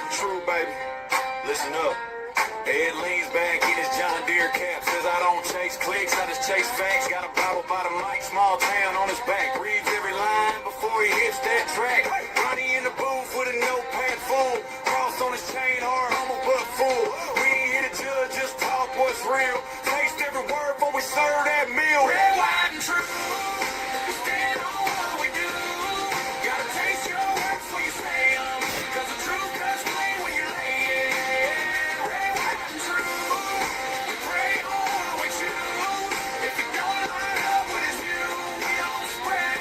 White and true, baby. Listen up. Ed leans back in his John Deere cap. Says I don't chase clicks, I just chase facts. Got a Bible by the mic, small town on his back. Reads every line before he hits that track. Ronnie in the booth with a notepad full. Cross on his chain, hard, humble but full. We ain't here to judge, just talk what's real. Taste every word before we serve that meal. Red, white, and true. We stand on what we do. Gotta taste your words before you say them. Cause the truth cuts clean when you lay it. Red, white, and true. We pray on what we choose. If you don't line up with his view, we don't spread.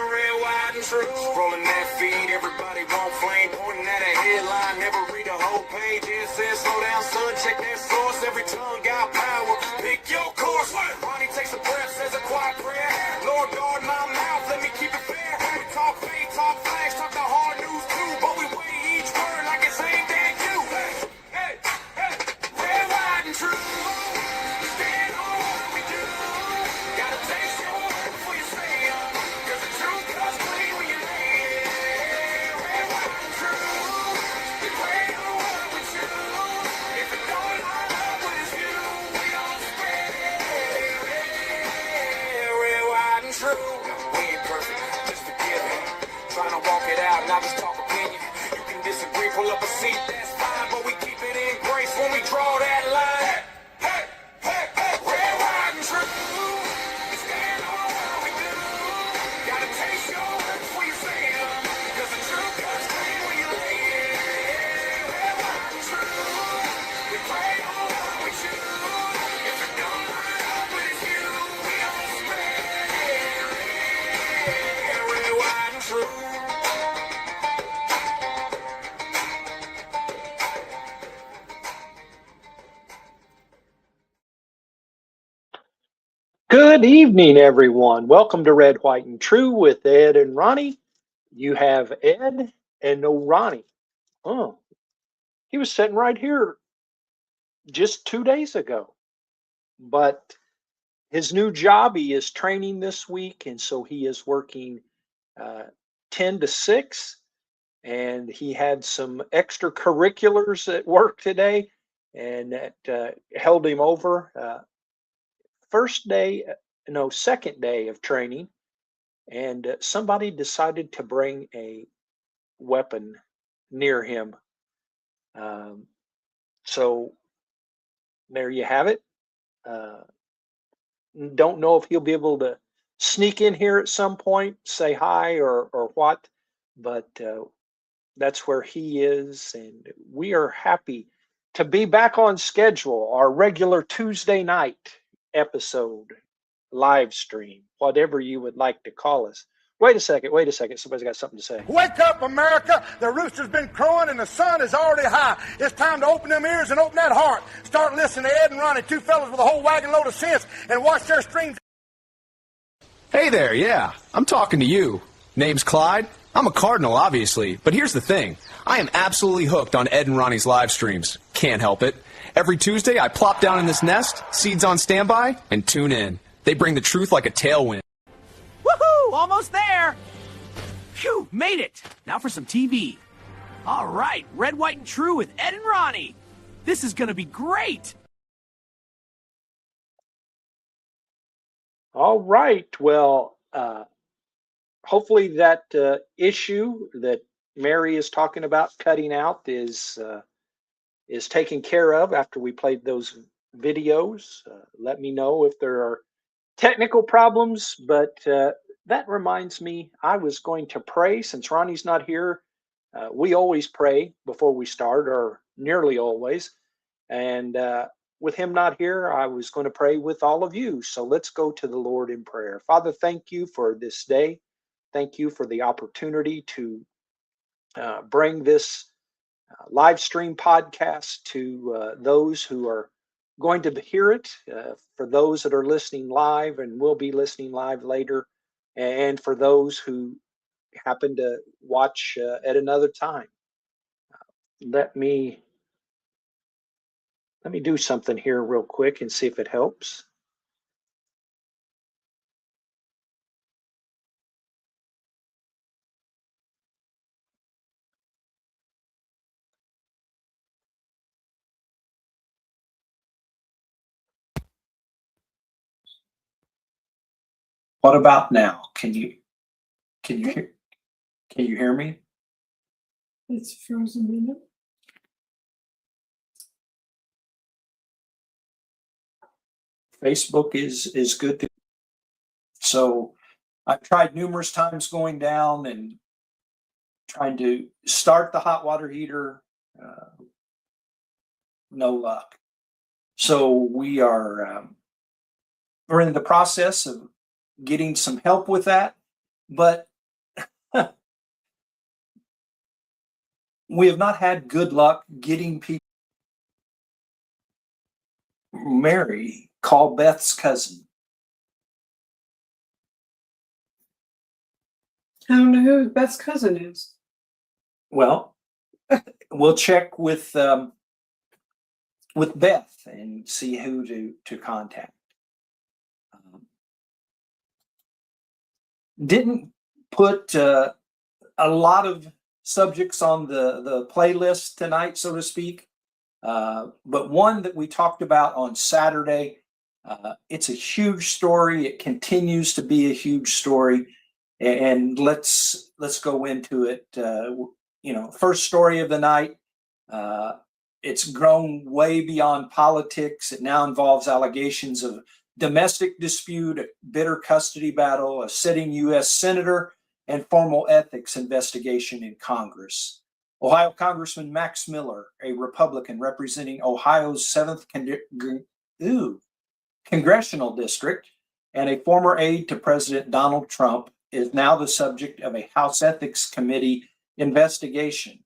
Red, white, and true. Scrolling that feed, everybody want flame. Pointing at a headline, never read a whole page. It says slow down, son, check that source. Every tongue got power. Pick your course. Ronnie takes a breath, says a quiet prayer. Lord, guard my mouth, let me keep it fair. We talk faith, talk flash, talk the hard news too. But we weigh each word like it's aimed at you. Hey, hey, hey. Red, white, and true. We stand on what we do. Gotta taste your word before you say them. Cause the truth cuts clean when you lay it. Red, white, and true. We pray on what we choose. If it don't line up with his view, we don't spread it. Red, white, and true. We ain't perfect, just forgive it. Trying to walk it out, not just talk opinion. You can disagree, pull up a seat, that's fine. But we keep it in grace when we draw that line. Hey, hey, hey, red, white, and true. We stand on what we do. Gotta taste your words before you say them. Cause the truth cuts clean when you lay it. Red, white, and true. We pray on what we choose. If it don't line up with his view, we don't spread it. Red, white, and true. Good evening, everyone. Welcome to Red, White, and True with Ed and Ronnie. You have Ed and no Ronnie. Oh, he was sitting right here just 2 days ago. But his new job, he is training this week, and so he is working uh, 10 to 6. And he had some extracurriculars at work today, and that held him over. Second day of training, and somebody decided to bring a weapon near him. Um, so there you have it. Uh, don't know if he'll be able to sneak in here at some point, say hi or what, but that's where he is, and we are happy to be back on schedule. Our regular Tuesday night episode, live stream, whatever you would like to call us. Wait a second. Somebody's got something to say. Wake up, America. The rooster's been crowing and the sun is already high. It's time to open them ears and open that heart. Start listening to Ed and Ronnie, two fellas with a whole wagon load of sense, and watch their streams. Hey there, yeah, I'm talking to you. Name's Clyde. I'm a Cardinal, obviously, but here's the thing. I am absolutely hooked on Ed and Ronnie's live streams. Can't help it. Every Tuesday, I plop down in this nest, seeds on standby, and tune in. They bring the truth like a tailwind. Woohoo! Almost there! Phew, made it! Now for some TV. All right, Red, White, and True with Ed and Ronnie. This is gonna be great! All right. Well, hopefully that issue that Mary is talking about cutting out is taken care of after we played those videos. Let me know if there are technical problems, but that reminds me, I was going to pray since Ronnie's not here. We always pray before we start, or nearly always. And with him not here, I was going to pray with all of you. So let's go to the Lord in prayer. Father, thank you for this day. Thank you for the opportunity to bring this live stream podcast to those who are going to hear it, for those that are listening live and will be listening live later, and for those who happen to watch at another time. Let me do something here real quick and see if it helps. What about now? Can you hear me? It's frozen in it. Facebook is good to, so I've tried numerous times going down and trying to start the hot water heater. No luck. So we're in the process of getting some help with that, but we have not had good luck getting people. Mary, call Beth's cousin. I don't know who Beth's cousin is. Well, we'll check with Beth and see who to contact. Didn't put a lot of subjects on the playlist tonight, so to speak, but one that we talked about on Saturday. It's a huge story. It continues to be a huge story, and let's go into it. First story of the night. It's grown way beyond politics. It now involves allegations of domestic dispute, a bitter custody battle, a sitting U.S. senator, and formal ethics investigation in Congress. Ohio Congressman Max Miller, a Republican representing Ohio's 7th congressional district and a former aide to President Donald Trump, is now the subject of a House Ethics Committee investigation.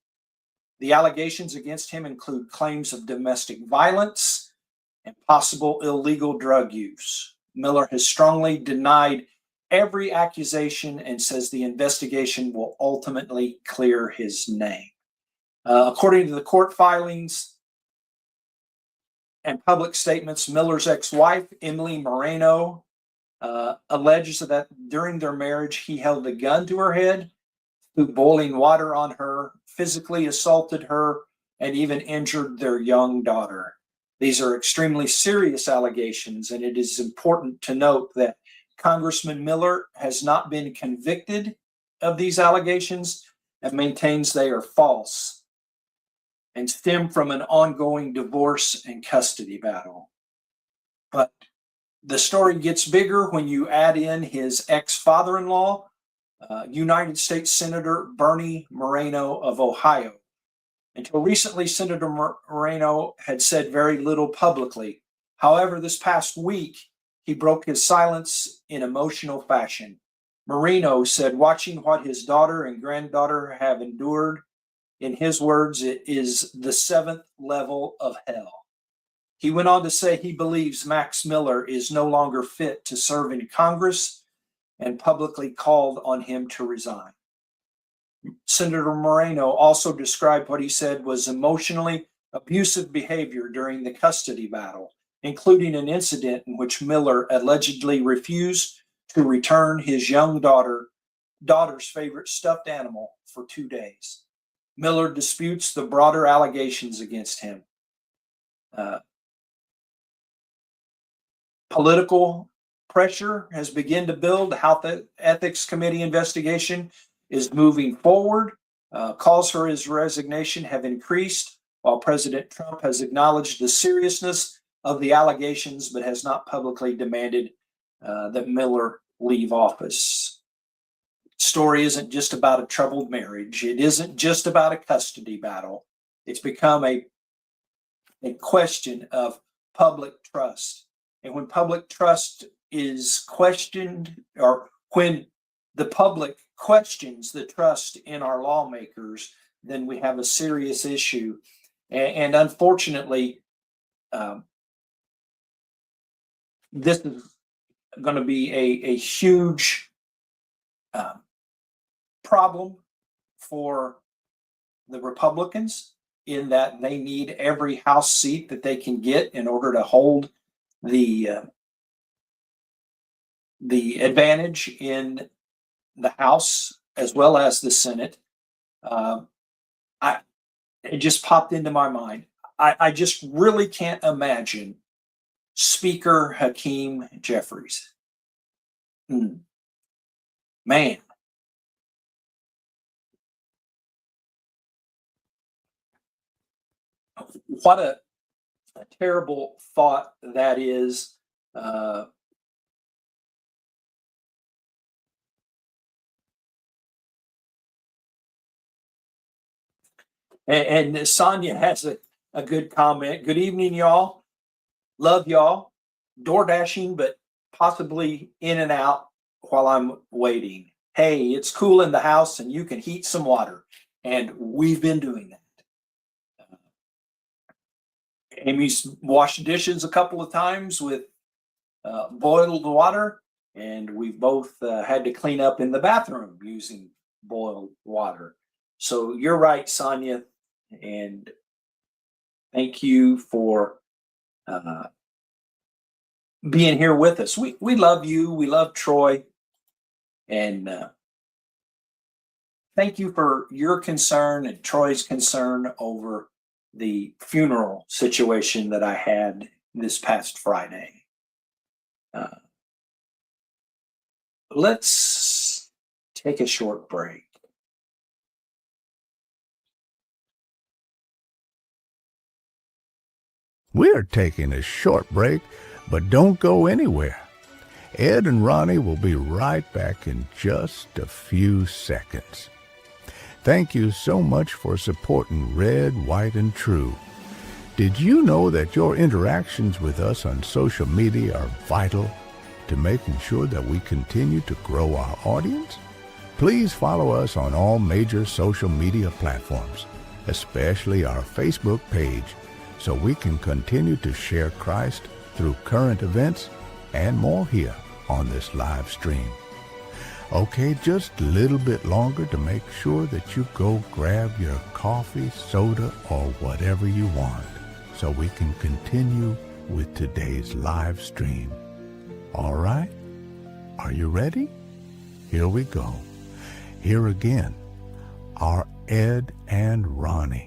The allegations against him include claims of domestic violence and possible illegal drug use. Miller has strongly denied every accusation and says the investigation will ultimately clear his name. According to the court filings and public statements, Miller's ex-wife, Emily Moreno, alleges that during their marriage, he held a gun to her head, threw boiling water on her, physically assaulted her, and even injured their young daughter. These are extremely serious allegations, and it is important to note that Congressman Miller has not been convicted of these allegations and maintains they are false and stem from an ongoing divorce and custody battle. But the story gets bigger when you add in his ex-father-in-law, United States Senator Bernie Moreno of Ohio. Until recently, Senator Moreno had said very little publicly. However, this past week, he broke his silence in emotional fashion. Moreno said, watching what his daughter and granddaughter have endured, in his words, it is the 7th level of hell. He went on to say he believes Max Miller is no longer fit to serve in Congress and publicly called on him to resign. Senator Moreno also described what he said was emotionally abusive behavior during the custody battle, including an incident in which Miller allegedly refused to return his young daughter's favorite stuffed animal for 2 days. Miller disputes the broader allegations against him. Political pressure has begun to build. The House Ethics Committee investigation is moving forward. Calls for his resignation have increased, while President Trump has acknowledged the seriousness of the allegations, but has not publicly demanded that Miller leave office. Story isn't just about a troubled marriage. It isn't just about a custody battle. It's become a question of public trust. And when public trust is questioned, or when the public questions the trust in our lawmakers, then we have a serious issue. And unfortunately, this is going to be a huge problem for the Republicans, in that they need every House seat that they can get in order to hold the advantage in the House as well as the Senate. It just popped into my mind. I just really can't imagine Speaker Hakeem Jeffries. Man. What a terrible thought that is. And Sonia has a good comment. Good evening, y'all. Love y'all. Door dashing, but possibly in and out while I'm waiting. Hey, it's cool in the house and you can heat some water. And we've been doing that. Amy's washed dishes a couple of times with boiled water, and we've both had to clean up in the bathroom using boiled water. So you're right, Sonia, and thank you for being here with us. We love you. We love Troy, and thank you for your concern and Troy's concern over the funeral situation that I had this past Friday. Let's take a short break. We're taking a short break, but don't go anywhere. Ed and Ronnie will be right back in just a few seconds. Thank you so much for supporting Red, White, and True. Did you know that your interactions with us on social media are vital to making sure that we continue to grow our audience? Please follow us on all major social media platforms, especially our Facebook page, so we can continue to share Christ through current events and more here on this live stream. Okay, just a little bit longer to make sure that you go grab your coffee, soda, or whatever you want so we can continue with today's live stream. All right? Are you ready? Here we go. Here again are Ed and Ronnie.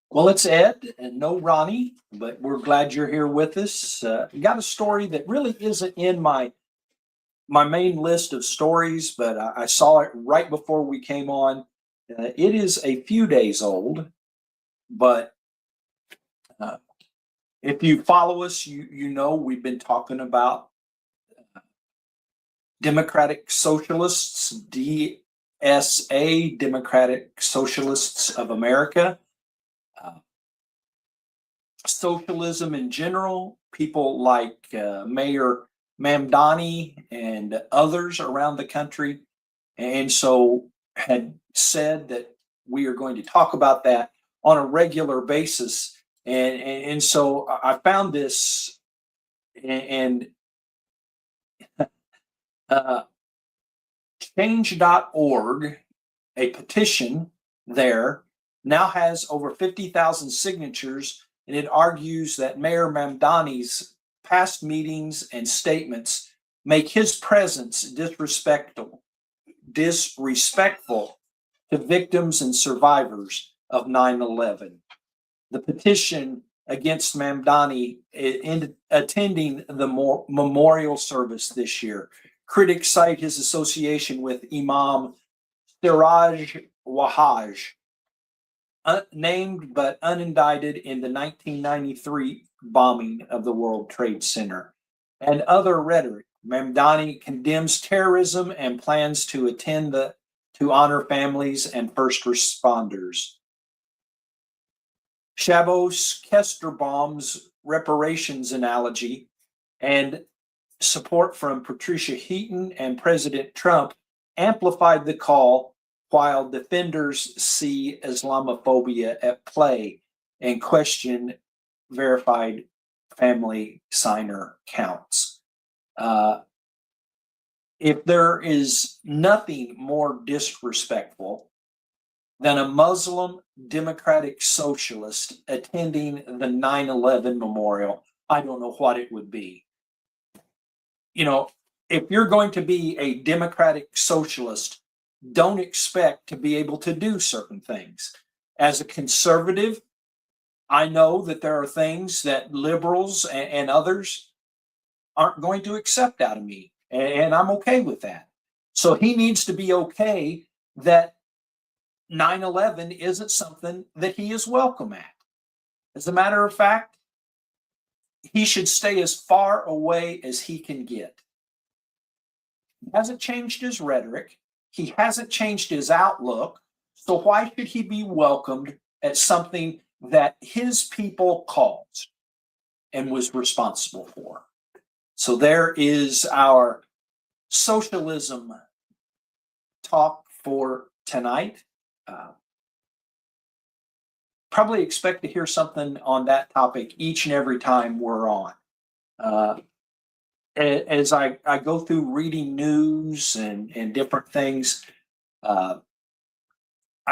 Well, it's Ed and no Ronnie, but we're glad you're here with us. We got a story that really isn't in my main list of stories, but I saw it right before we came on. It is a few days old, but if you follow us, you know we've been talking about Democratic Socialists, DSA, Democratic Socialists of America. Socialism in general, people like Mayor Mamdani and others around the country. And so had said that we are going to talk about that on a regular basis. And so I found this and change.org, a petition there, now has over 50,000 signatures. And it argues that Mayor Mamdani's past meetings and statements make his presence disrespectful to victims and survivors of 9/11. The petition against Mamdani in attending the memorial service this year. Critics cite his association with Imam Siraj Wahhaj, named but unindicted in the 1993 bombing of the World Trade Center, and other rhetoric. Mamdani condemns terrorism and plans to to honor families and first responders. Shabos Kesterbaum's reparations analogy and support from Patricia Heaton and President Trump amplified the call, while defenders see Islamophobia at play and question verified family signer counts. If there is nothing more disrespectful than a Muslim democratic socialist attending the 9/11 memorial, I don't know what it would be. You know, if you're going to be a democratic socialist, don't expect to be able to do certain things. As a conservative, I know that there are things that liberals and others aren't going to accept out of me. And I'm okay with that. So he needs to be okay that 9/11 isn't something that he is welcome at. As a matter of fact, he should stay as far away as he can get. He hasn't changed his rhetoric. He hasn't changed his outlook. So why should he be welcomed at something that his people caused and was responsible for? So there is our socialism talk for tonight. Probably expect to hear something on that topic each and every time we're on. As I go through reading news and different things, I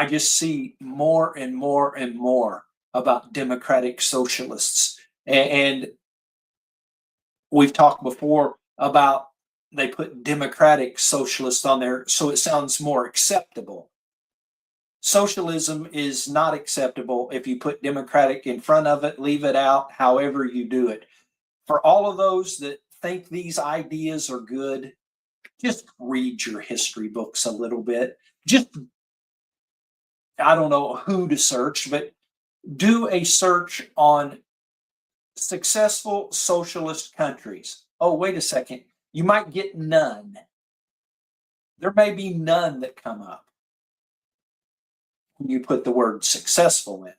just see more and more and more about democratic socialists. And we've talked before about they put democratic socialists on there so it sounds more acceptable. Socialism is not acceptable if you put democratic in front of it, leave it out, however you do it. For all of those that think these ideas are good, just read your history books a little bit. Just, I don't know who to search, but do a search on successful socialist countries. Oh, wait a second. You might get none. There may be none that come up when you put the word successful in.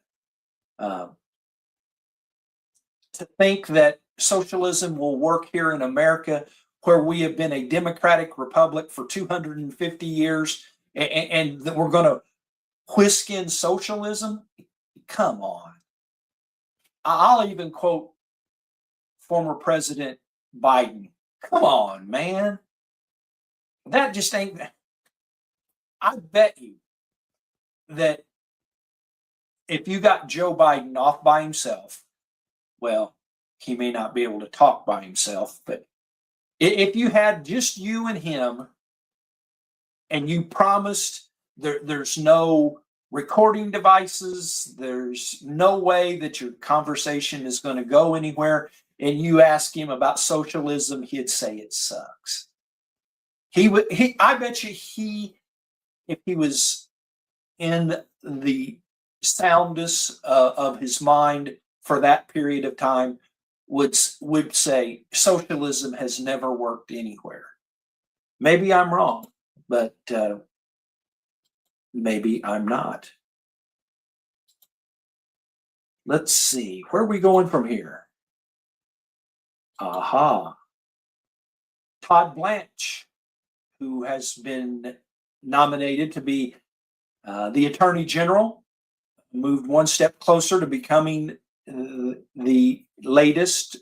To think that socialism will work here in America, where we have been a democratic republic for 250 years, and that we're going to whisk in socialism? Come on. I'll even quote former President Biden. Come on, man. That just ain't. I bet you that if you got Joe Biden off by himself, well, he may not be able to talk by himself, but if you had just you and him, and you promised there's no recording devices, there's no way that your conversation is going to go anywhere, and you ask him about socialism, he'd say it sucks. I bet you if he was in the soundness of his mind for that period of time, would say socialism has never worked anywhere. Maybe I'm wrong, but maybe I'm not. Let's see, where are we going from here? Aha. Todd Blanche, who has been nominated to be the Attorney General, moved one step closer to becoming the latest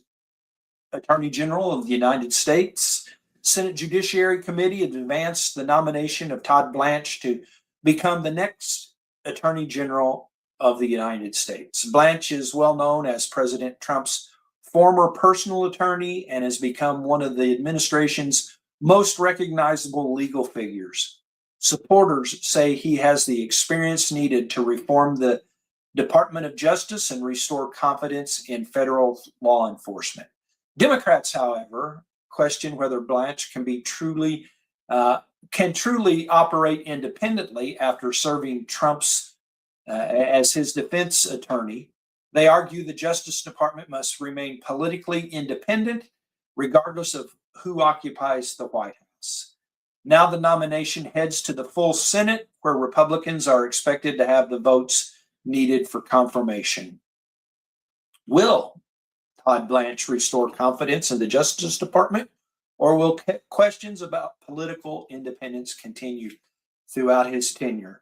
Attorney General of the United States. Senate Judiciary Committee has advanced the nomination of Todd Blanche to become the next Attorney General of the United States. Blanche is well known as President Trump's former personal attorney and has become one of the administration's most recognizable legal figures. Supporters say he has the experience needed to reform the Department of Justice and restore confidence in federal law enforcement. Democrats, however, question whether Blanche can truly operate independently after serving Trump's as his defense attorney. They argue the Justice Department must remain politically independent, regardless of who occupies the White House. Now the nomination heads to the full Senate, where Republicans are expected to have the votes needed for confirmation. Will Todd Blanche restore confidence in the Justice Department, or will questions about political independence continue throughout his tenure?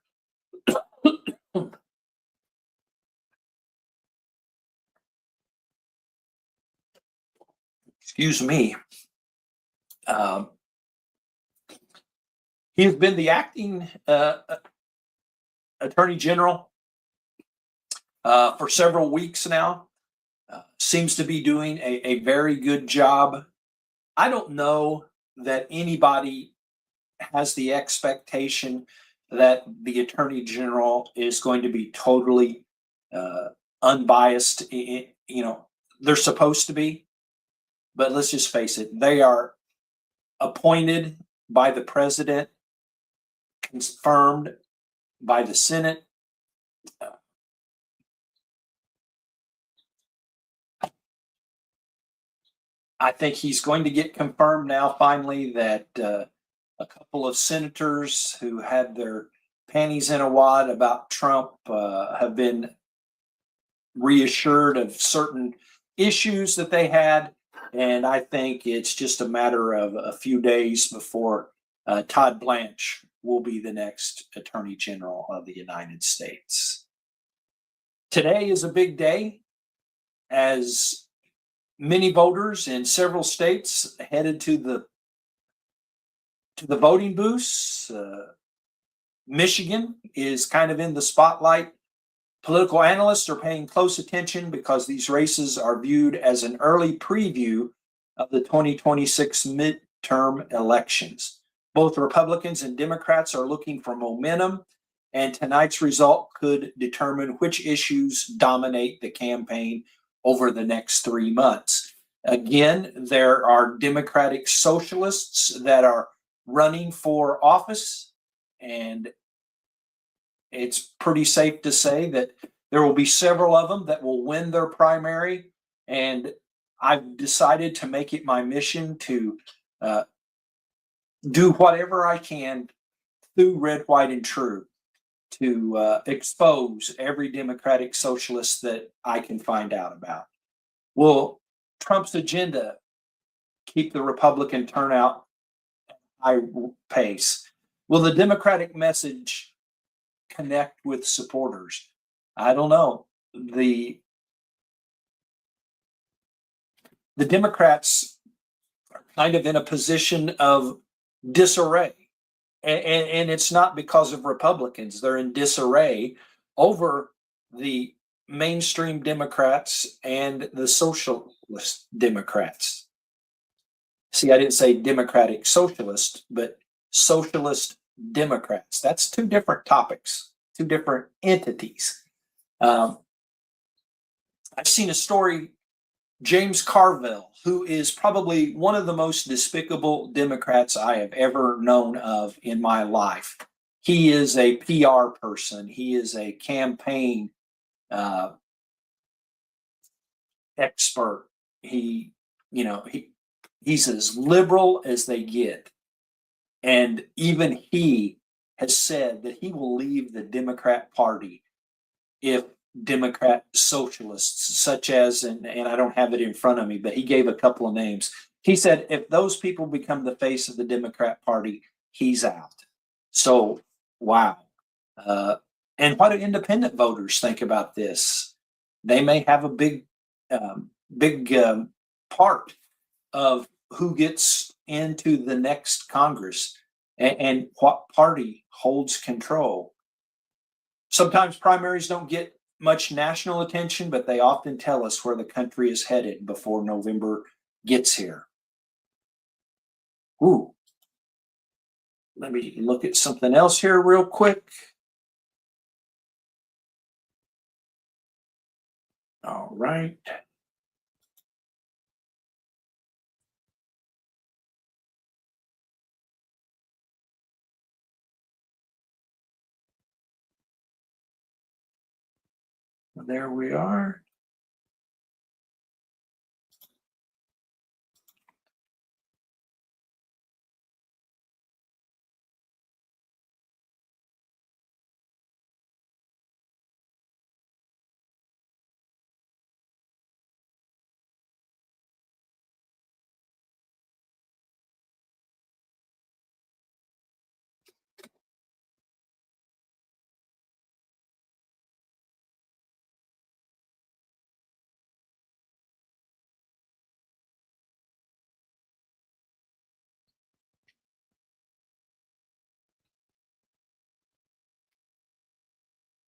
Excuse me. He has been the acting Attorney General for several weeks now. Seems to be doing a very good job. I don't know that anybody has the expectation that the Attorney General is going to be totally unbiased. They're supposed to be. But let's just face it, they are appointed by the president, confirmed by the Senate. I think he's going to get confirmed now, finally, that a couple of senators who had their panties in a wad about Trump have been reassured of certain issues that they had. And I think it's just a matter of a few days before Todd Blanche will be the next Attorney General of the United States. Today is a big day as many voters in several states headed to the voting booths. Michigan is kind of in the spotlight. Political analysts are paying close attention because these races are viewed as an early preview of the 2026 midterm elections. Both Republicans and Democrats are looking for momentum, and tonight's result could determine which issues dominate the campaign over the next 3 months. Again, there are Democratic socialists that are running for office, and it's pretty safe to say that there will be several of them that will win their primary. And I've decided to make it my mission to do whatever I can through Red, White, and True to expose every Democratic socialist that I can find out about. Will Trump's agenda keep the Republican turnout at high pace? Will the Democratic message connect with supporters? I don't know. The Democrats are kind of in a position of disarray. And it's not because of Republicans. They're in disarray over the mainstream Democrats and the socialist Democrats. See, I didn't say Democratic socialist, but socialist Democrats. That's two different topics, two different entities. I've seen a story, James Carville, who is probably one of the most despicable Democrats I have ever known of in my life. He is a PR person. He is a campaign expert. He's as liberal as they get. And even he has said that he will leave the Democrat Party if Democrat socialists, such as, and I don't have it in front of me, but he gave a couple of names. He said if those people become the face of the Democrat Party, he's out. So, wow. And what do independent voters think about this? They may have a big part of who gets into the next Congress and what party holds control. Sometimes primaries don't get much national attention, but they often tell us where the country is headed before November gets here. Ooh. Let me look at something else here real quick. All right. There we are.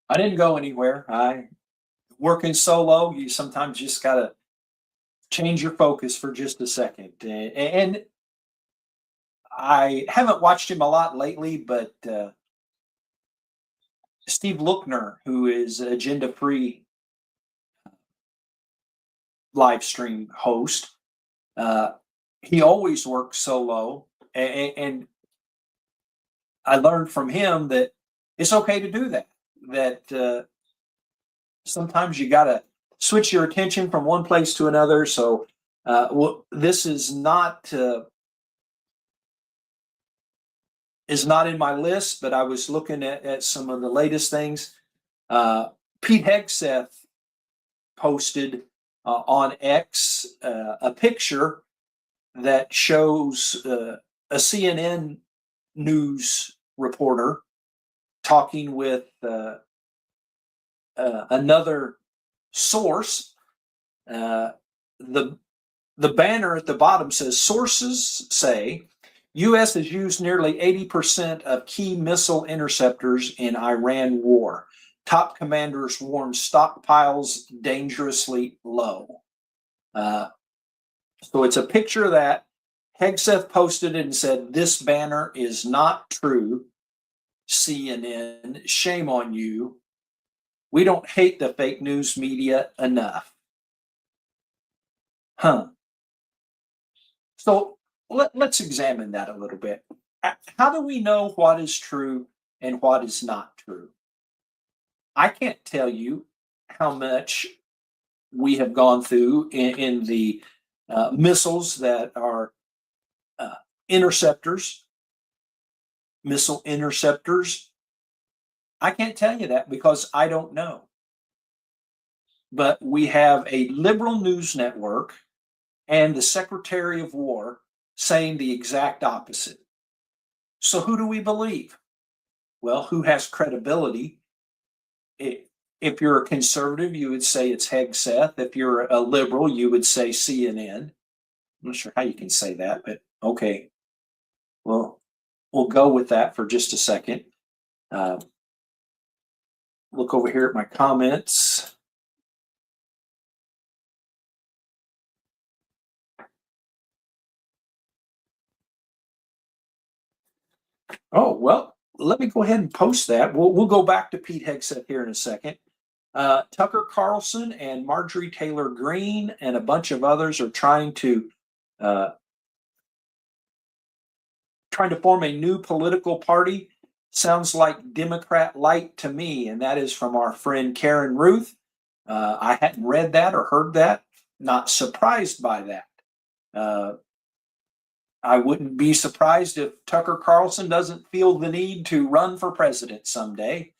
I didn't go anywhere. Working solo, you sometimes just gotta change your focus for just a second. And I haven't watched him a lot lately, but Steve Lookner, who is Agenda Free live stream host, He always works solo, and I learned from him that it's okay to do that. That sometimes you got to switch your attention from one place to another. So this is not in my list, but I was looking at some of the latest things. Pete Hegseth posted on X a picture that shows a CNN news reporter talking with another source. The banner at the bottom says, "Sources say U.S. has used nearly 80% of key missile interceptors in Iran war. Top commanders warn stockpiles dangerously low." So it's a picture of that. Hegseth posted it and said, "This banner is not true. CNN, shame on you. We don't hate the fake news media enough." So let's examine that a little bit. How do we know what is true and what is not true? I can't tell you how much we have gone through in the missiles that are interceptors, missile interceptors. I can't tell you that because I don't know. But we have a liberal news network and the Secretary of War saying the exact opposite. So who do we believe? Well, who has credibility? If you're a conservative, you would say it's Hegseth. If you're a liberal, you would say CNN. I'm not sure how you can say that, but okay. Well, we'll go with that for just a second. Look over here at my comments. Oh, well, let me go ahead and post that. We'll go back to Pete Hegseth here in a second. Tucker Carlson and Marjorie Taylor Greene and a bunch of others are trying to form a new political party. Sounds like Democrat light to me, and that is from our friend Karen Ruth. I hadn't read that or heard that. Not surprised by that. I wouldn't be surprised if Tucker Carlson doesn't feel the need to run for president someday.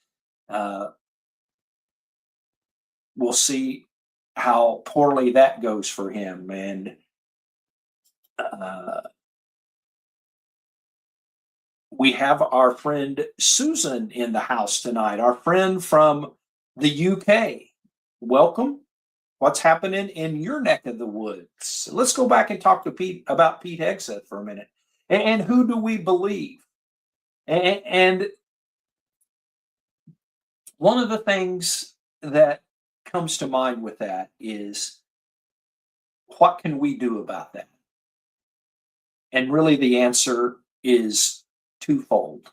We'll see how poorly that goes for him. And we have our friend Susan in the house tonight, our friend from the UK. Welcome. What's happening in your neck of the woods? Let's go back and talk to Pete about Pete Hegseth for a minute. And who do we believe? And one of the things that comes to mind with that is, what can we do about that? And really the answer is twofold.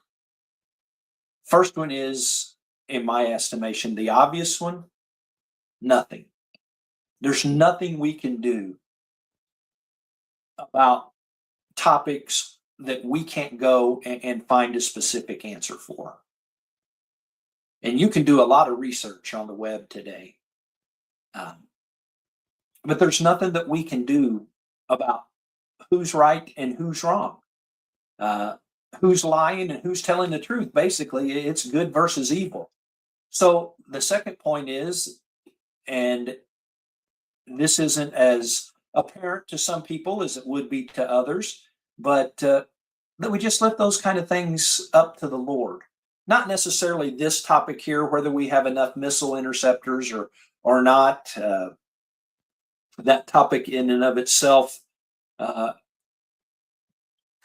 First one is, in my estimation, the obvious one: nothing. There's nothing we can do about topics that we can't go and find a specific answer for. And you can do a lot of research on the web today. But there's nothing that we can do about who's right and who's wrong, who's lying and who's telling the truth. Basically, it's good versus evil. So the second point is, and this isn't as apparent to some people as it would be to others, but that we just lift those kind of things up to the Lord. Not necessarily this topic here, whether we have enough missile interceptors or not. That topic in and of itself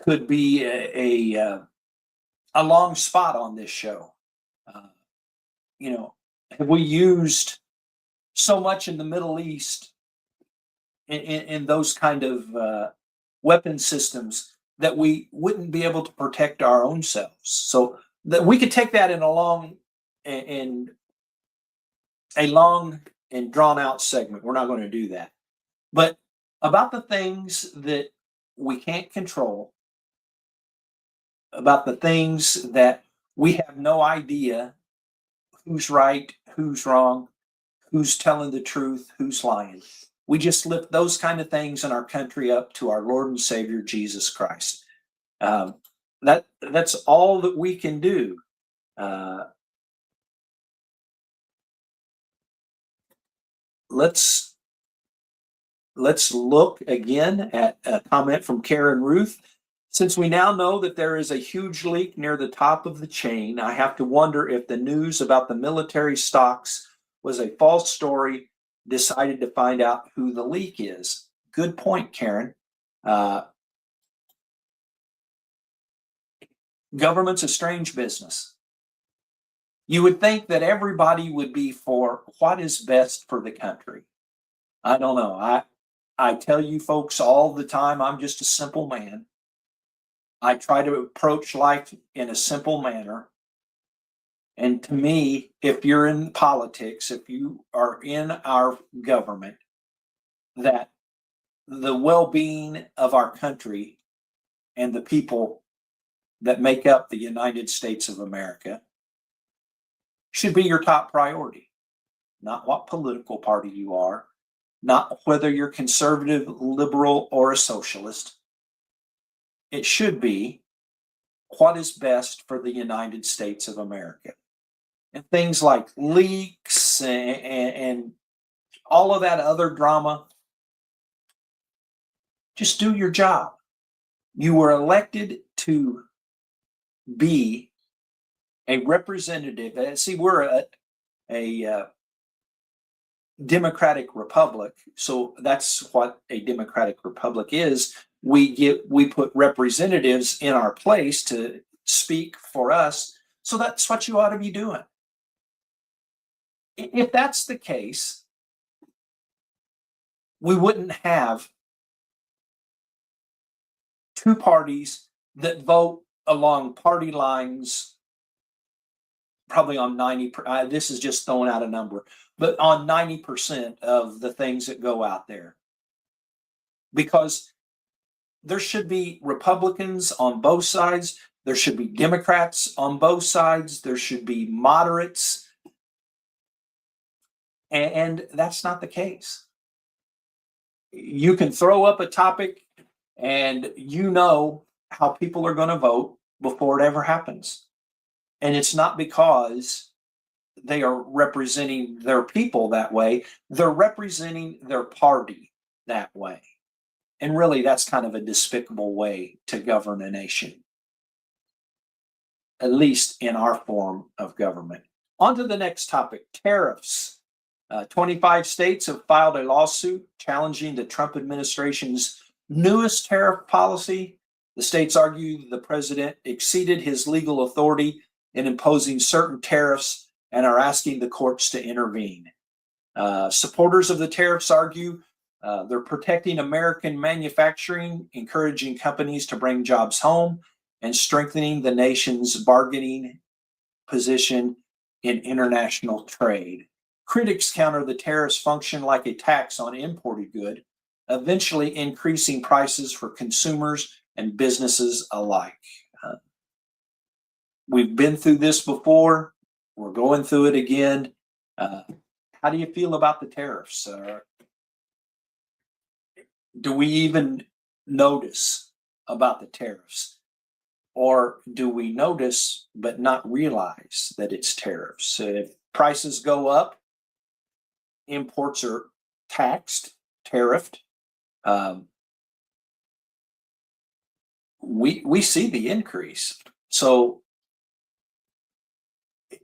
could be a long spot on this show. Have we used so much in the Middle East in those kind of weapon systems that we wouldn't be able to protect our own selves? So that we could take that in a long and drawn out segment. We're not going to do that. But about the things that we can't control, about the things that we have no idea who's right, who's wrong, who's telling the truth, who's lying. We just lift those kind of things in our country up to our Lord and Savior, Jesus Christ. That's all that we can do. Let's look again at a comment from Karen Ruth. Since we now know that there is a huge leak near the top of the chain, I have to wonder if the news about the military stocks was a false story. Decided to find out who the leak is. Good point, Karen. Government's a strange business. You would think that everybody would be for what is best for the country. I don't know. I tell you folks all the time, I'm just a simple man. I try to approach life in a simple manner. And to me, if you're in politics, if you are in our government, that the well-being of our country and the people that make up the United States of America should be your top priority. Not what political party you are, not whether you're conservative, liberal, or a socialist. It should be what is best for the United States of America. And things like leaks and all of that other drama, just do your job. You were elected to be a representative. See, we're a democratic republic, so that's what a democratic republic is. We put representatives in our place to speak for us, so that's what you ought to be doing. If that's the case, we wouldn't have two parties that vote along party lines, probably on 90%. This is just throwing out a number, but on 90% of the things that go out there. Because there should be Republicans on both sides. There should be Democrats on both sides. There should be moderates. And that's not the case. You can throw up a topic and you know how people are going to vote before it ever happens. And it's not because they are representing their people that way. They're representing their party that way. And really, that's kind of a despicable way to govern a nation, at least in our form of government. On to the next topic, tariffs. 25 states have filed a lawsuit challenging the Trump administration's newest tariff policy. The states argue the president exceeded his legal authority in imposing certain tariffs and are asking the courts to intervene. Supporters of the tariffs argue they're protecting American manufacturing, encouraging companies to bring jobs home, and strengthening the nation's bargaining position in international trade. Critics counter the tariffs function like a tax on imported goods, eventually increasing prices for consumers and businesses alike. We've been through this before. We're going through it again. How do you feel about the tariffs? Do we even notice about the tariffs? Or do we notice but not realize that it's tariffs? If prices go up, imports are taxed, tariffed. We see the increase. So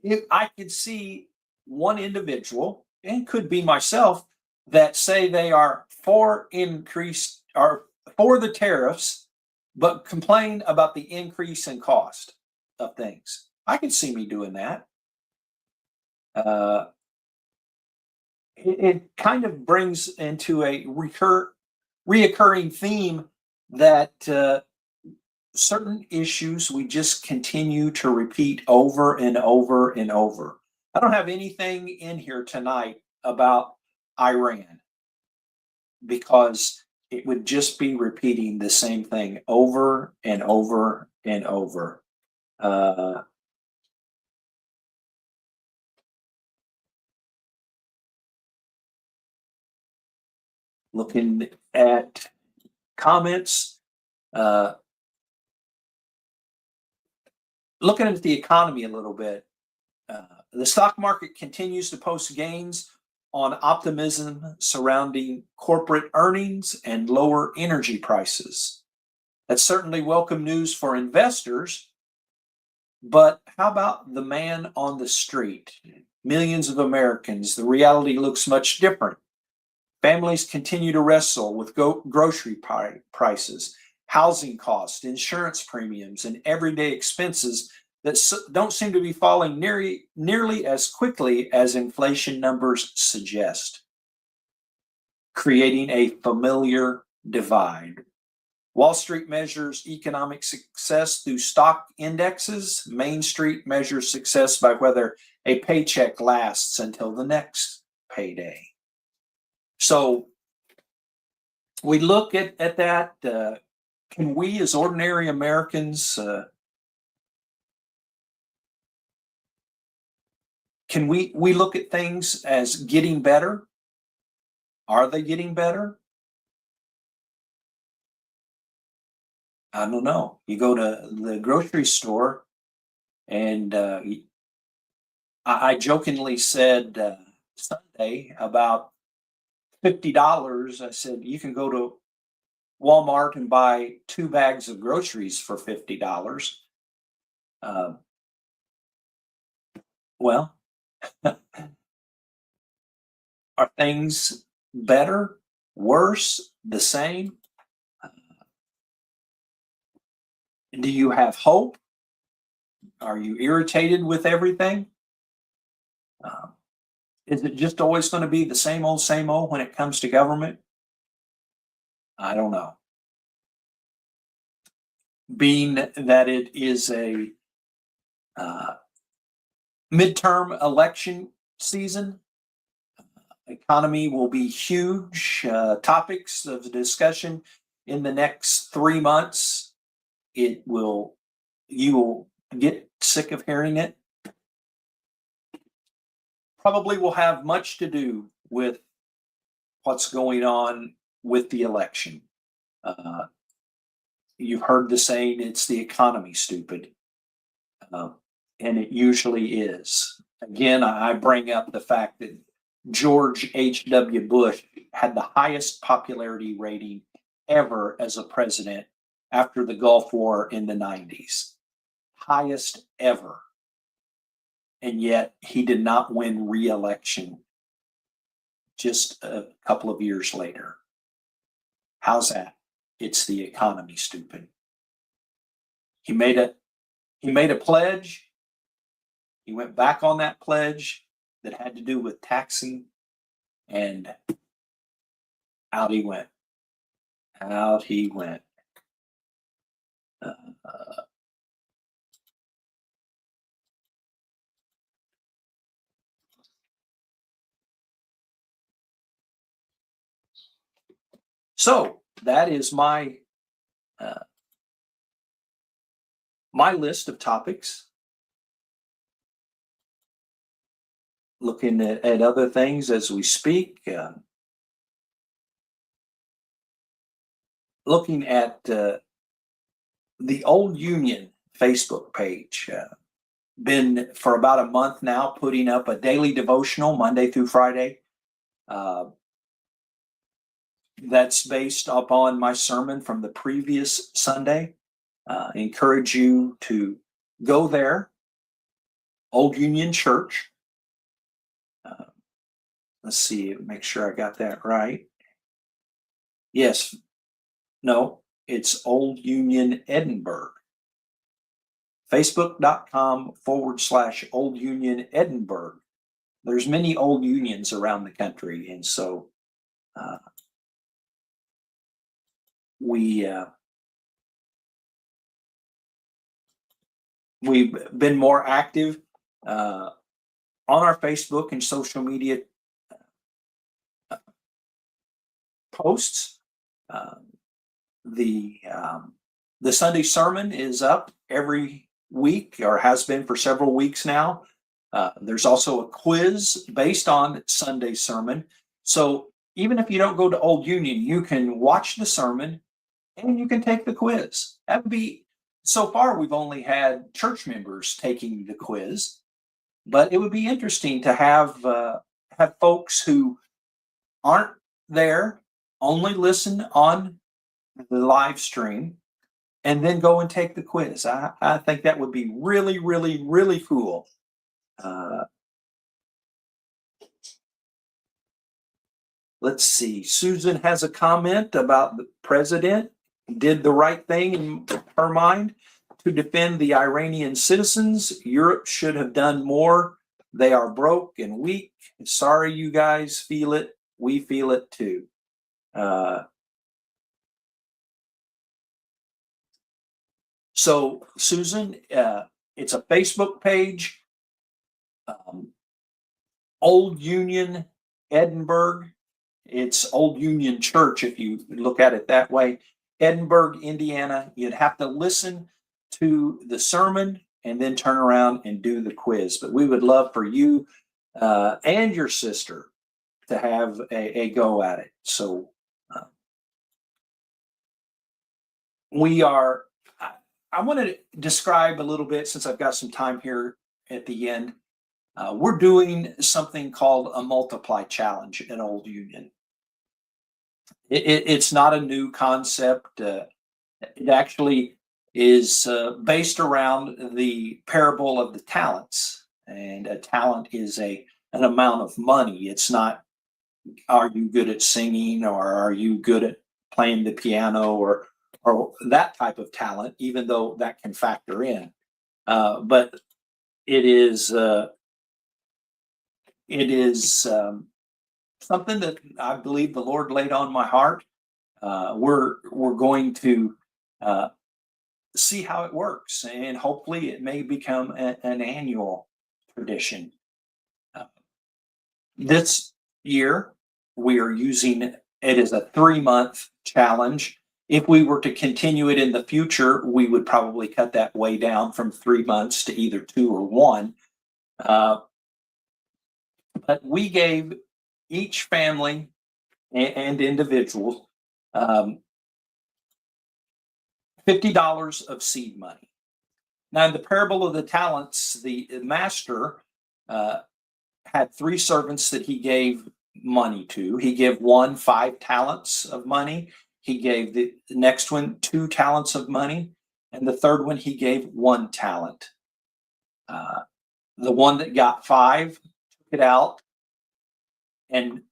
if I could see one individual, and could be myself, that say they are for increase or for the tariffs, but complain about the increase in cost of things. I can see me doing that. It kind of brings into a reoccurring theme that certain issues we just continue to repeat over and over and over. I don't have anything in here tonight about Iran because it would just be repeating the same thing over and over and over. Looking at comments, looking at the economy a little bit. The stock market continues to post gains on optimism surrounding corporate earnings and lower energy prices. That's certainly welcome news for investors. But how about the man on the street? Millions of Americans, the reality looks much different. Families continue to wrestle with grocery prices, housing costs, insurance premiums, and everyday expenses that don't seem to be falling nearly as quickly as inflation numbers suggest, creating a familiar divide. Wall Street measures economic success through stock indexes. Main Street measures success by whether a paycheck lasts until the next payday. So we look at that. Can we as ordinary Americans, can we look at things as getting better? Are they getting better? I don't know. You go to the grocery store, and I jokingly said Sunday about $50. I said, you can go to Walmart and buy 2 bags of groceries for $50. Well, are things better, worse, the same? Do you have hope? Are you irritated with everything? Is it just always going to be the same old when it comes to government? I don't know. Being that it is a midterm election season, economy will be huge topics of discussion in the next 3 months. You will get sick of hearing it. Probably will have much to do with what's going on with the election. You've heard the saying, it's the economy, stupid. And it usually is. Again, I bring up the fact that George H.W. Bush had the highest popularity rating ever as a president after the Gulf War in the 90s. Highest ever. And yet he did not win re-election just a couple of years later. How's that? It's the economy, stupid. He made a pledge. He went back on that pledge that had to do with taxing, and out he went. Out he went. So that is my list of topics. Looking at other things as we speak. Looking at the Old Union Facebook page. Been for about a month now putting up a daily devotional Monday through Friday. That's based upon my sermon from the previous Sunday. Encourage you to go there. Old Union Church. Let's see, make sure I got that right. Yes. No, it's Old Union Edinburgh. Facebook.com/Old Union Edinburgh. There's many old unions around the country, and so we've been more active on our Facebook and social media posts. The Sunday sermon is up every week, or has been for several weeks now. There's also a quiz based on Sunday sermon. So even if you don't go to Old Union, you can watch the sermon and you can take the quiz. That would be, so far we've only had church members taking the quiz, but it would be interesting to have folks who aren't there, only listen on the live stream, and then go and take the quiz. I think that would be really, really, really cool. Let's see. Susan has a comment about the president did the right thing in her mind to defend the Iranian citizens. Europe should have done more. They are broke and weak. Sorry, you guys feel it. We feel it too. So Susan, it's a Facebook page, Old Union, Edinburgh. It's Old Union Church, if you look at it that way. Edinburgh, Indiana. You'd have to listen to the sermon and then turn around and do the quiz. But we would love for you and your sister to have a go at it. So I want to describe a little bit, since I've got some time here at the end. We're doing something called a multiply challenge at Old Union. It's not a new concept. It actually is based around the parable of the talents. And a talent is an amount of money. It's not, are you good at singing, or are you good at playing the piano, or that type of talent, even though that can factor in. But it is something that I believe the Lord laid on my heart. We're going to see how it works, and hopefully it may become an annual tradition. This year we are using it as a 3-month challenge. If we were to continue it in the future, we would probably cut that way down from 3 months to either 2 or 1. But we gave each family and individual $50 of seed money. Now, in the parable of the talents, the master had 3 servants that he gave money to. He gave one 5 talents of money. He gave the next one 2 talents of money, and the third one he gave 1 talent. The one that got 5 took it out and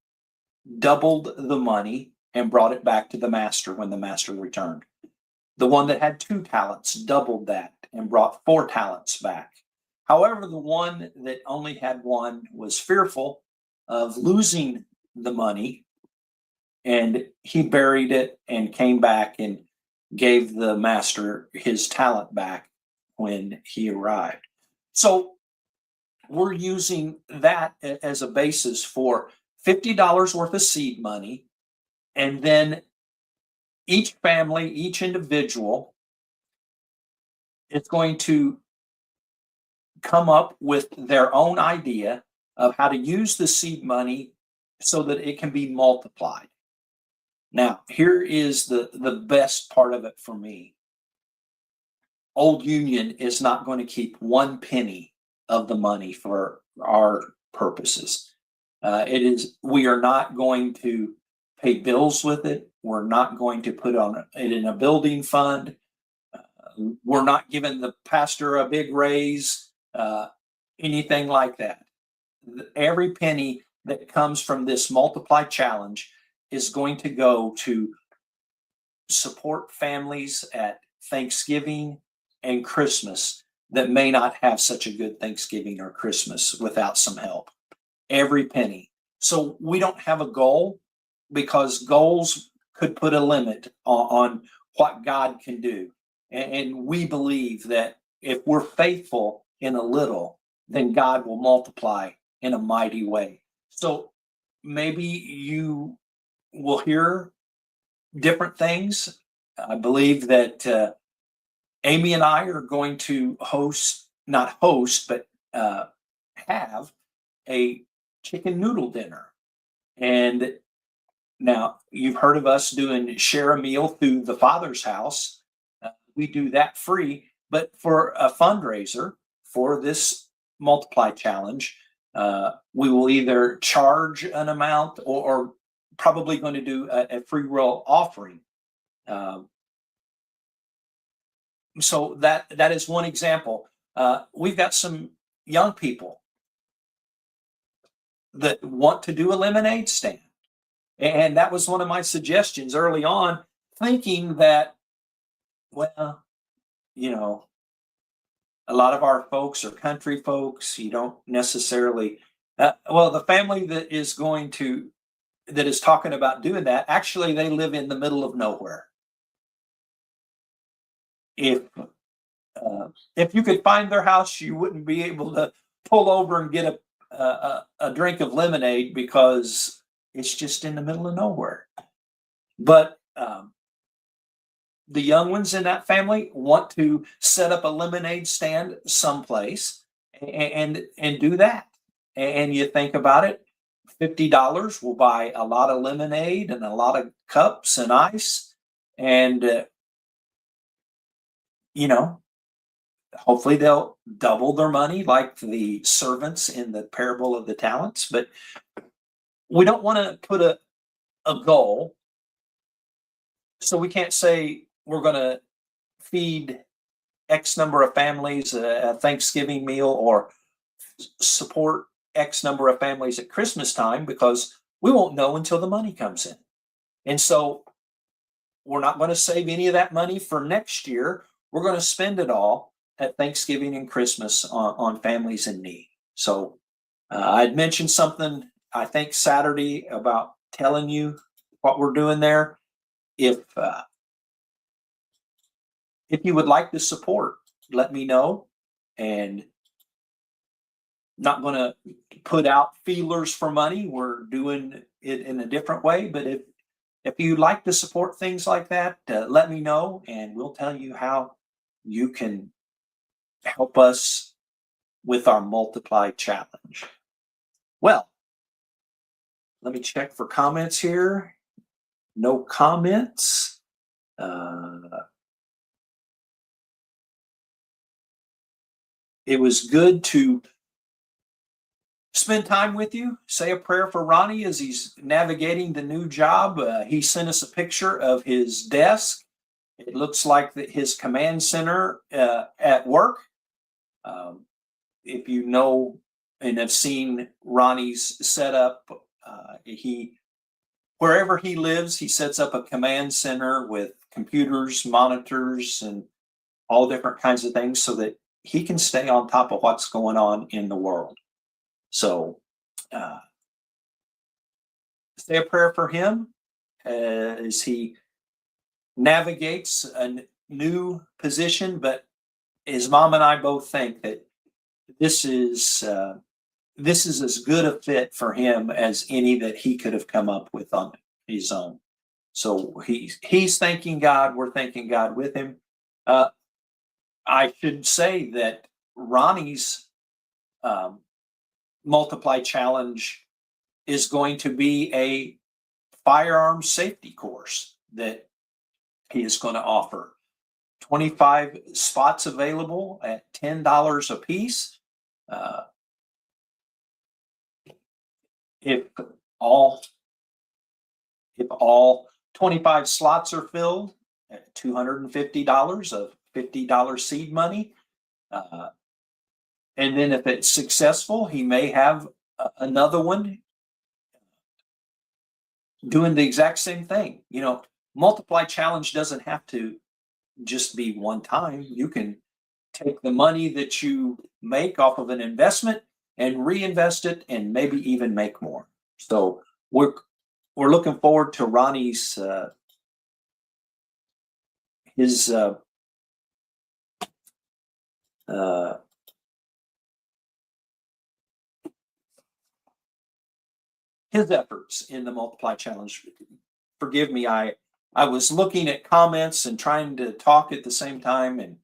doubled the money and brought it back to the master when the master returned. The one that had 2 talents doubled that and brought 4 talents back. However, the one that only had 1 was fearful of losing the money, and he buried it and came back and gave the master his talent back when he arrived. So we're using that as a basis for $50 worth of seed money, and then each family, each individual is going to come up with their own idea of how to use the seed money so that it can be multiplied. Now, here is the best part of it for me. Old Union is not going to keep 1 penny of the money for our purposes. We are not going to pay bills with it. We're not going to put it in a building fund. We're not giving the pastor a big raise, anything like that. Every penny that comes from this multiply challenge is going to go to support families at Thanksgiving and Christmas that may not have such a good Thanksgiving or Christmas without some help. Every penny. So we don't have a goal, because goals could put a limit on what God can do. And we believe that if we're faithful in a little, then God will multiply in a mighty way. So maybe you will hear different things. I believe that Amy and I are going to not host, but have a chicken noodle dinner. And now you've heard of us doing share a meal through the Father's House. We do that free, but for a fundraiser for this Multiply Challenge, we will either charge an amount or probably going to do a free will offering. So that is one example. We've got some young people that want to do a lemonade stand. And that was one of my suggestions early on, thinking that, well, you know, a lot of our folks are country folks. You don't necessarily, well, the family that is talking about doing that, actually, they live in the middle of nowhere. If you could find their house, you wouldn't be able to pull over and get a drink of lemonade because it's just in the middle of nowhere. But the young ones in that family want to set up a lemonade stand someplace and do that. And you think about it, $50 will buy a lot of lemonade and a lot of cups and ice. And, hopefully they'll double their money like the servants in the parable of the talents. But we don't want to put a goal. So we can't say we're going to feed X number of families a Thanksgiving meal or support X number of families at Christmas time, because we won't know until the money comes in. And so we're not going to save any of that money for next year. We're going to spend it all at Thanksgiving and Christmas on families in need. So I'd mentioned something, I think, Saturday about telling you what we're doing there. If you would like to support, let me know. And not going to put out feelers for money. We're doing it in a different way. But if you'd like to support things like that, let me know, and we'll tell you how you can help us with our Multiply Challenge. Well, let me check for comments here. No comments. It was good to spend time with you. Say a prayer for Ronnie as he's navigating the new job. He sent us a picture of his desk. It looks like his command center at work. If you know and have seen Ronnie's setup, wherever he lives, he sets up a command center with computers, monitors, and all different kinds of things so that he can stay on top of what's going on in the world. So say a prayer for him as he navigates a new position. But his mom and I both think that this is as good a fit for him as any that he could have come up with on his own. So he's thanking God. We're thanking God with him. I should say that Ronnie's Multiply Challenge is going to be a firearm safety course that he is going to offer. 25 spots available at $10 a piece. If all 25 slots are filled at $250 of $50 seed money. And then if it's successful, he may have another one doing the exact same thing. Multiply Challenge doesn't have to just be one time. You can take the money that you make off of an investment and reinvest it and maybe even make more. So we're looking forward to Ronnie's his efforts in the Multiply Challenge. Forgive me, I I was looking at comments and trying to talk at the same time, and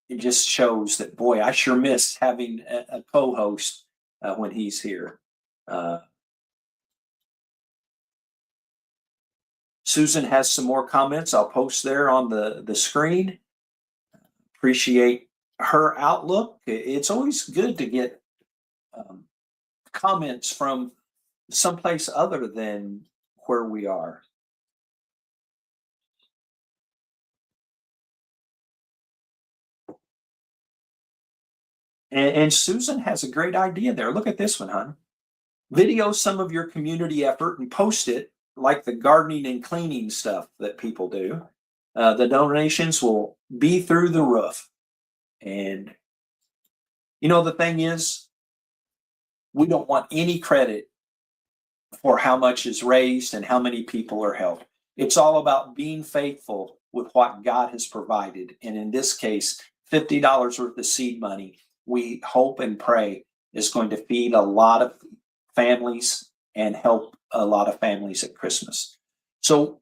it just shows that, boy, I sure miss having a co-host when he's here. Susan has some more comments. I'll post there on the screen. Appreciate her outlook. It's always good to get comments from someplace other than where we are. And Susan has a great idea there. Look at this one, hon. Video some of your community effort and post it, like the gardening and cleaning stuff that people do. The donations will be through the roof. And you know, the thing is, we don't want any credit for how much is raised and how many people are helped. It's all about being faithful with what God has provided. And in this case, $50 worth of seed money, we hope and pray is going to feed a lot of families and help a lot of families at Christmas. So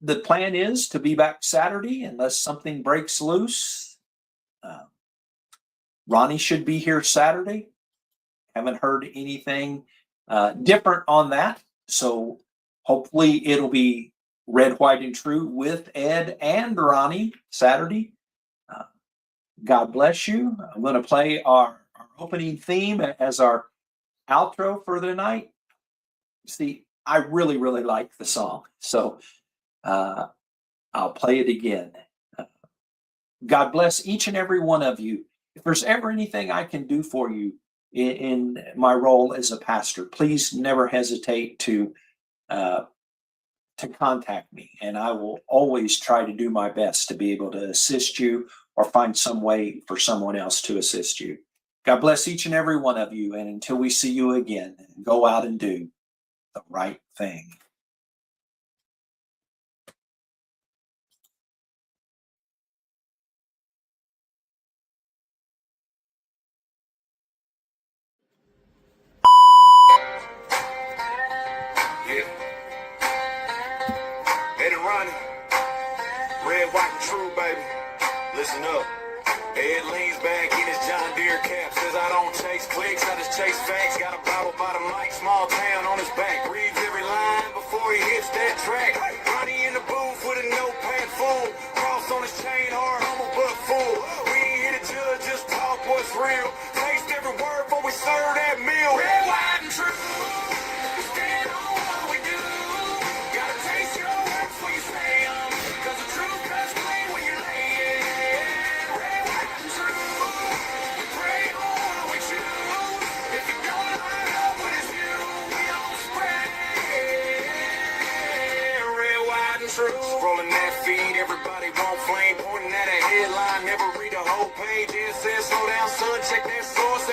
the plan is to be back Saturday unless something breaks loose. Ronnie should be here Saturday. Haven't heard anything different on that. So hopefully it'll be Red, White, and True with Ed and Ronnie Saturday. God bless you. I'm going to play our opening theme as our outro for the night. See, I really, really like the song. So I'll play it again. God bless each and every one of you. If there's ever anything I can do for you in my role as a pastor, please never hesitate to contact me, and I will always try to do my best to be able to assist you or find some way for someone else to assist you. God bless each and every one of you, and until we see you again, go out and do the right thing. Yeah. Ed and Ronnie, Red, White, and True, baby. Listen up. Ed leans back in his John Deere cap. Says I don't chase clicks, I just chase facts. Got a Bible by the mic, small town on his back. Reads every line before he hits that track. Ronnie in the booth with a notepad full. Cross on his chain, hard, humble but full. We ain't here to judge, just talk what's real. Taste every word before we serve that meal. Red, White, and True. Stand on what we do. Gotta taste your words before you say them. Cause the truth cuts clean when you lay it. Red, White, and True. We pray on what we choose. If you don't line up with his view, we don't spread. Red, White, and True. Scrolling that feed, everybody want flame. Pointing at a headline, never read the whole page. It says slow down, son, check that source.